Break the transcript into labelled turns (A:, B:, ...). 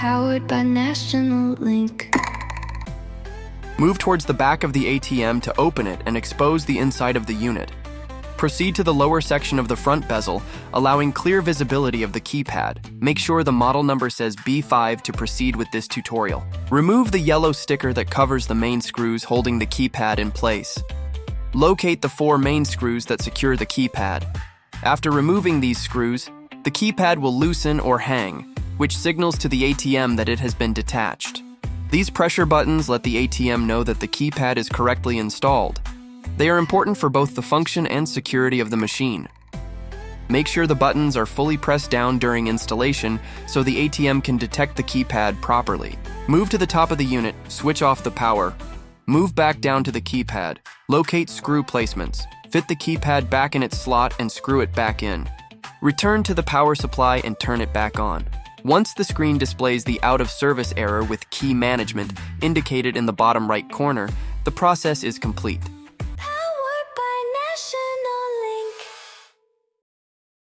A: Powered by National Link.
B: Move towards the back of the ATM to open it and expose the inside of the unit. Proceed to the lower section of the front bezel, allowing clear visibility of the keypad. Make sure the model number says B5 to proceed with this tutorial. Remove the yellow sticker that covers the main screws holding the keypad in place. Locate the 4 main screws that secure the keypad. After removing these screws, the keypad will loosen or hang, which signals to the ATM that it has been detached. These pressure buttons let the ATM know that the keypad is correctly installed. They are important for both the function and security of the machine. Make sure the buttons are fully pressed down during installation so the ATM can detect the keypad properly. Move to the top of the unit, switch off the power. Move back down to the keypad. Locate screw placements. Fit the keypad back in its slot and screw it back in. Return to the power supply and turn it back on. Once the screen displays the out-of-service error with key management indicated in the bottom right corner, the process is complete.